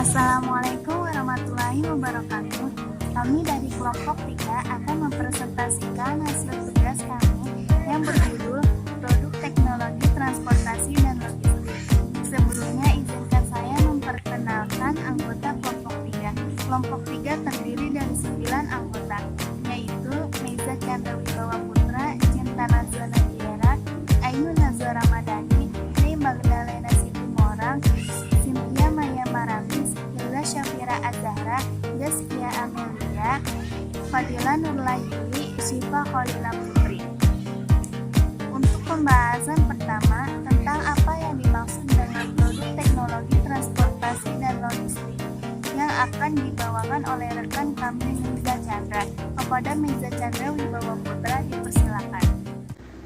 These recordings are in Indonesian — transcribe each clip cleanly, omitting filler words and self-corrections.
Assalamualaikum warahmatullahi wabarakatuh. Kami dari kelompok 3 akan mempresentasikan hasil tugas kami yang berjudul Produk Teknologi Transportasi dan Logistik. Sebelumnya izinkan saya memperkenalkan anggota kelompok 3. Kelompok 3 terdiri dari 9 anggota, yaitu Meiza Chandra Wibawa Putra, Cinta Nazwa Nagiera, Ayu Nazwa Ramadhani, Nei Magdalena Situmorang, Cynthia Maya Maramis, Hilda Syafira Azhara, Zaskia Amelia, Fadila Nurlayuli, Syifa Khalila Putri. Untuk pembahasan pertama tentang apa yang dimaksud dengan produk teknologi transportasi dan logistik yang akan dibawakan oleh rekan kami Meiza Chandra. Kepada Meiza Chandra Wibawa Putra dipersilakan.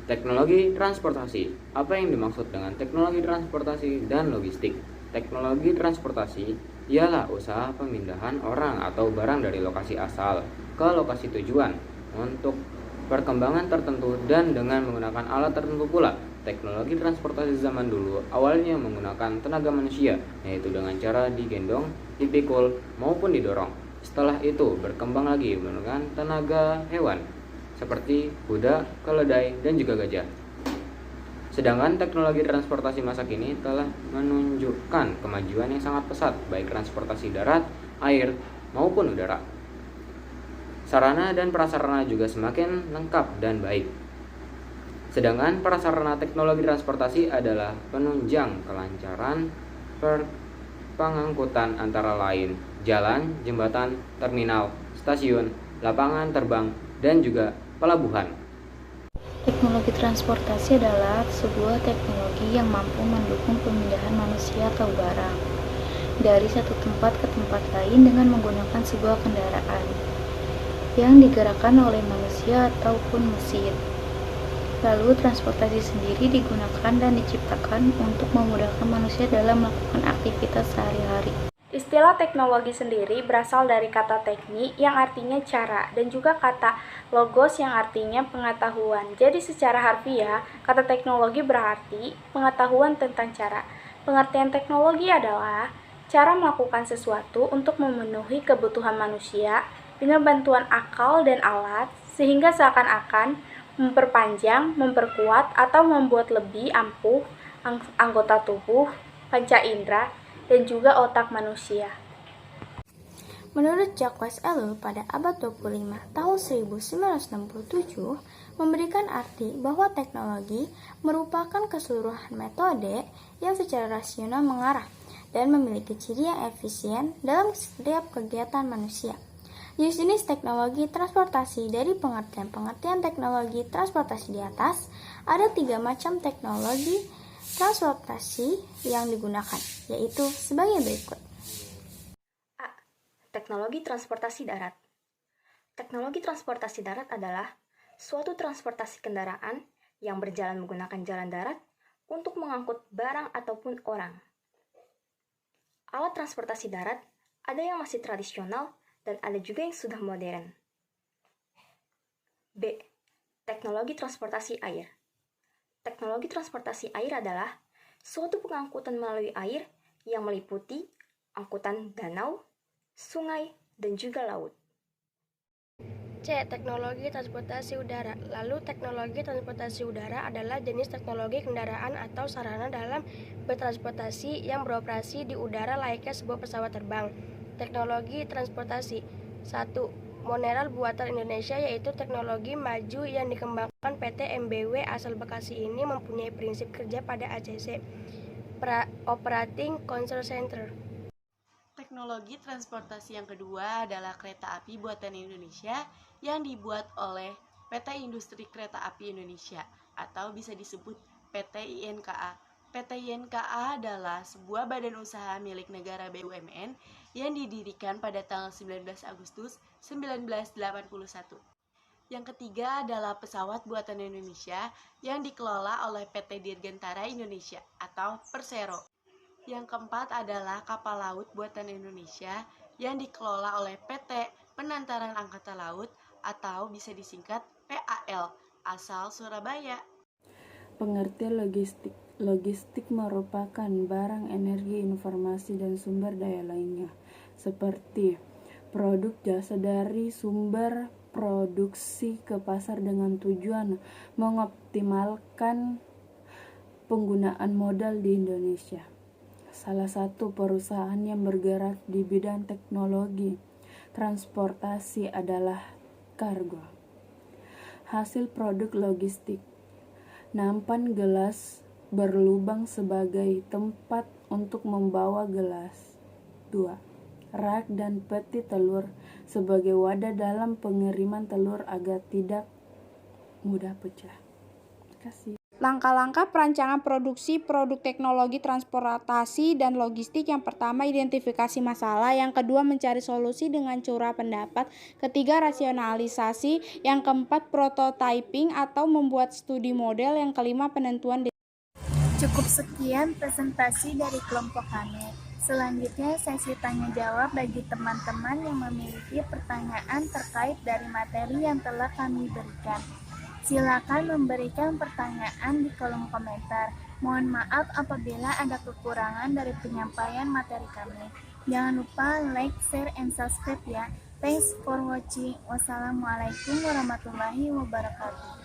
Teknologi transportasi. Apa yang dimaksud dengan teknologi transportasi dan logistik? Teknologi transportasi ialah usaha pemindahan orang atau barang dari lokasi asal ke lokasi tujuan untuk perkembangan tertentu dan dengan menggunakan alat tertentu pula. Teknologi transportasi zaman dulu awalnya menggunakan tenaga manusia, yaitu dengan cara digendong, dipikul, maupun didorong. Setelah itu berkembang lagi menggunakan tenaga hewan, seperti kuda, keledai, dan juga gajah. Sedangkan teknologi transportasi masa kini telah menunjukkan kemajuan yang sangat pesat, baik transportasi darat, air, maupun udara. Sarana dan prasarana juga semakin lengkap dan baik. Sedangkan prasarana teknologi transportasi adalah penunjang kelancaran pengangkutan antara lain jalan, jembatan, terminal, stasiun, lapangan terbang, dan juga pelabuhan. Teknologi transportasi adalah sebuah teknologi yang mampu mendukung pemindahan manusia atau barang dari satu tempat ke tempat lain dengan menggunakan sebuah kendaraan yang digerakkan oleh manusia ataupun mesin. Lalu transportasi sendiri digunakan dan diciptakan untuk memudahkan manusia dalam melakukan aktivitas sehari-hari. Istilah teknologi sendiri berasal dari kata teknik yang artinya cara dan juga kata logos yang artinya pengetahuan. Jadi secara harfiah, kata teknologi berarti pengetahuan tentang cara. Pengertian teknologi adalah cara melakukan sesuatu untuk memenuhi kebutuhan manusia dengan bantuan akal dan alat sehingga seakan-akan memperpanjang, memperkuat, atau membuat lebih ampuh anggota tubuh, panca indera, dan juga otak manusia. Menurut Jacques Ellul pada abad 25 tahun 1967 memberikan arti bahwa teknologi merupakan keseluruhan metode yang secara rasional mengarah dan memiliki ciri yang efisien dalam setiap kegiatan manusia. Jenis teknologi transportasi. Dari pengertian teknologi transportasi di atas, ada 3 macam teknologi transportasi yang digunakan, yaitu sebagai berikut. A. Teknologi transportasi darat. Teknologi transportasi darat adalah suatu transportasi kendaraan yang berjalan menggunakan jalan darat untuk mengangkut barang ataupun orang. Alat transportasi darat ada yang masih tradisional dan ada juga yang sudah modern. B. Teknologi transportasi air. Teknologi transportasi air adalah suatu pengangkutan melalui air yang meliputi angkutan danau, sungai, dan juga laut. C. Teknologi transportasi udara. Lalu teknologi transportasi udara adalah jenis teknologi kendaraan atau sarana dalam bertransportasi yang beroperasi di udara layaknya sebuah pesawat terbang. Teknologi transportasi 1. Monorail buatan Indonesia, yaitu teknologi maju yang dikembangkan PT MBW asal Bekasi ini mempunyai prinsip kerja pada ACC, Operating Control Center. Teknologi transportasi yang kedua adalah kereta api buatan Indonesia yang dibuat oleh PT Industri Kereta Api Indonesia atau bisa disebut PT INKA. PT INKA adalah sebuah badan usaha milik negara BUMN yang didirikan pada tanggal 19 Agustus 1981. Yang ketiga adalah pesawat buatan Indonesia yang dikelola oleh PT Dirgantara Indonesia atau Persero. Yang keempat adalah kapal laut buatan Indonesia yang dikelola oleh PT Penantaran Angkatan Laut atau bisa disingkat PAL asal Surabaya. Pengertian logistik. Logistik merupakan barang, energi, informasi, dan sumber daya lainnya, seperti produk jasa dari sumber produksi ke pasar dengan tujuan mengoptimalkan penggunaan modal di Indonesia. Salah satu perusahaan yang bergerak di bidang teknologi transportasi adalah Kargo. Hasil produk logistik: nampan gelas berlubang sebagai tempat untuk membawa gelas. 2. Rak dan peti telur sebagai wadah dalam pengiriman telur agar tidak mudah pecah. Terima kasih. Langkah-langkah perancangan produksi produk teknologi transportasi dan logistik. Yang pertama, identifikasi masalah. Yang kedua, mencari solusi dengan curah pendapat. Ketiga, rasionalisasi. Yang keempat, prototyping atau membuat studi model. Yang kelima, penentuan. Cukup sekian presentasi dari kelompok kami. Selanjutnya sesi tanya jawab bagi teman-teman yang memiliki pertanyaan terkait dari materi yang telah kami berikan. Silakan memberikan pertanyaan di kolom komentar. Mohon maaf apabila ada kekurangan dari penyampaian materi kami. Jangan lupa like, share, and subscribe ya. Thanks for watching. Wassalamualaikum warahmatullahi wabarakatuh.